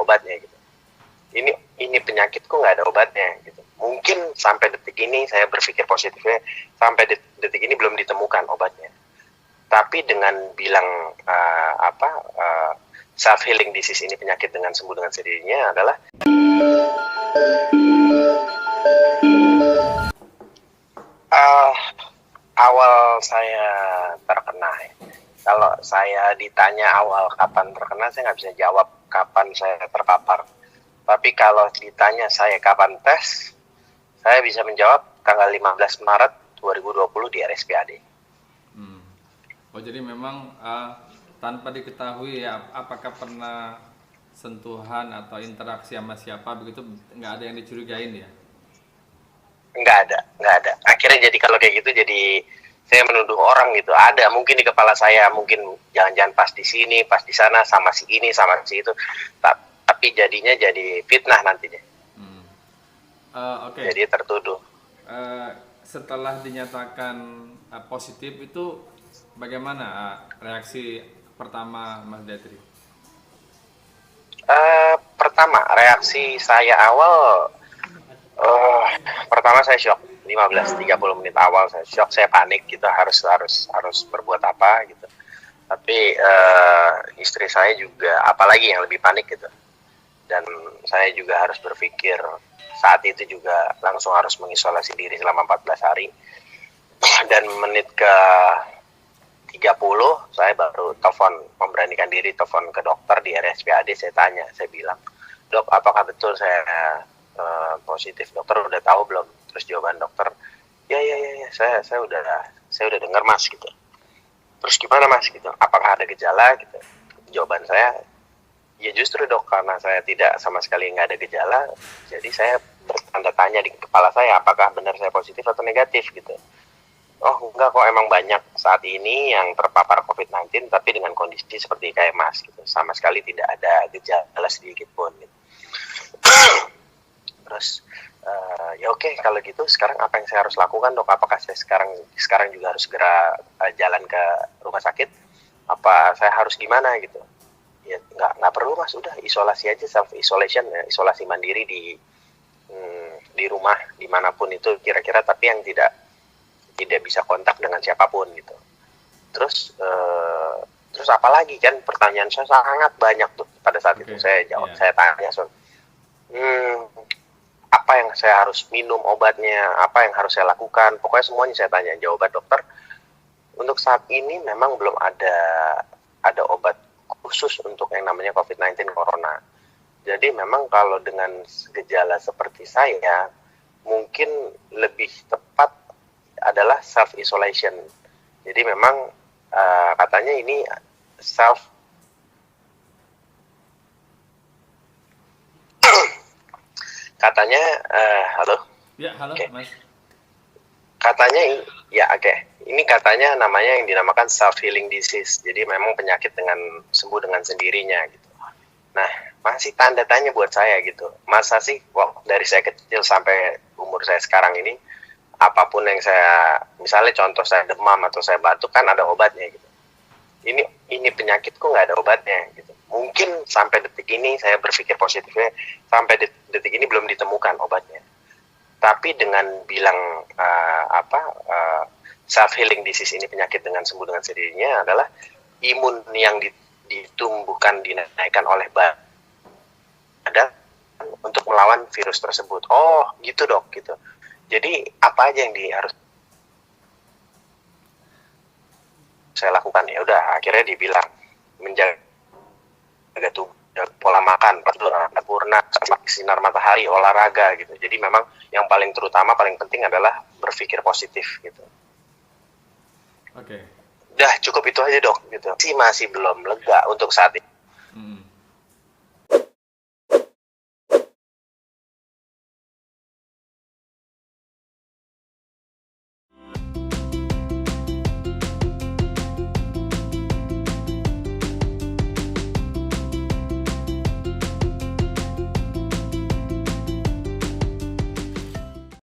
obatnya gitu. Ini ini penyakitku nggak ada obatnya gitu. Mungkin sampai detik ini saya berpikir positifnya, sampai detik ini belum ditemukan obatnya. Tapi dengan bilang self healing disease ini penyakit dengan sembuh dengan sendirinya adalah awal saya terkena. Kalau saya ditanya awal kapan terkena, saya nggak bisa jawab kapan saya terpapar. Tapi kalau ditanya saya kapan tes, saya bisa menjawab tanggal 15 Maret 2020 di RSPAD. Oh, jadi memang tanpa diketahui ya, apakah pernah sentuhan atau interaksi sama siapa begitu, nggak ada yang dicurigain ya? Nggak ada. Akhirnya jadi kalau kayak gitu jadi saya menuduh orang gitu. Ada mungkin di kepala saya, mungkin jangan-jangan pas di sini, pas di sana, sama si ini, sama si itu. Tapi jadinya jadi fitnah nantinya. Oke. Jadi tertuduh. Setelah dinyatakan positif itu bagaimana reaksi pertama Mas Detri? Pertama reaksi saya awal, pertama saya shock. 15-30 menit awal saya shock, saya panik gitu, harus berbuat apa gitu. Tapi istri saya juga apalagi yang lebih panik gitu. Dan saya juga harus berpikir saat itu juga langsung harus mengisolasi diri selama 14 hari. Dan menit ke 30 saya baru memberanikan diri telepon ke dokter di RSPAD. Saya tanya, saya bilang, "Dok, apakah betul saya positif? Dokter udah tahu belum?" Terus jawaban dokter, ya, saya udah dengar Mas gitu. Terus gimana Mas gitu? Apakah ada gejala gitu? Jawaban saya, ya justru Dok, karena saya tidak sama sekali nggak ada gejala, jadi saya bertanda tanya di kepala saya apakah benar saya positif atau negatif gitu. Oh enggak kok, emang banyak saat ini yang terpapar COVID-19 tapi dengan kondisi seperti kayak Mas gitu, sama sekali tidak ada gejala sedikit pun gitu. Terus ya oke, kalau gitu sekarang apa yang saya harus lakukan Dok? Apakah saya sekarang juga harus segera jalan ke rumah sakit? Apa saya harus gimana gitu? Ya nggak perlu Mas, udah isolasi aja, self isolation ya, isolasi mandiri di rumah dimanapun itu kira-kira, tapi yang tidak bisa kontak dengan siapapun gitu. Terus apa lagi kan, pertanyaan saya sangat banyak tuh pada saat itu. Saya jawab, saya tanya apa yang saya harus minum obatnya, apa yang harus saya lakukan, pokoknya semuanya saya tanya. Jawaban dokter, untuk saat ini memang belum ada obat khusus untuk yang namanya COVID-19 Corona. Jadi memang kalau dengan gejala seperti saya, mungkin lebih tepat adalah self-isolation. Jadi memang katanya ini katanya halo? Ya, halo okay. Mas. Katanya ya oke. Ini katanya namanya yang dinamakan self-healing disease. Jadi memang penyakit dengan sembuh dengan sendirinya gitu. Nah, masih tanda tanya buat saya gitu. Masa sih dari saya kecil sampai umur saya sekarang ini, apapun yang saya, misalnya contoh saya demam atau saya batuk kan ada obatnya gitu. Ini penyakitku nggak ada obatnya gitu. Mungkin sampai detik ini saya berpikir positifnya, sampai detik ini belum ditemukan obatnya. Tapi dengan bilang self healing disease ini penyakit dengan sembuh dengan sendirinya adalah imun yang ditumbuhkan, dinaikkan oleh badan untuk melawan virus tersebut. Oh gitu Dok gitu. Jadi apa aja yang harus saya lakukan? Ya udah, akhirnya dibilang menjaga tubuh, pola makan, sempurna, sinar matahari, olahraga gitu. Jadi memang yang paling terutama, paling penting adalah berpikir positif gitu. Oke. Udah cukup itu aja Dok gitu. Masih belum lega untuk saat ini.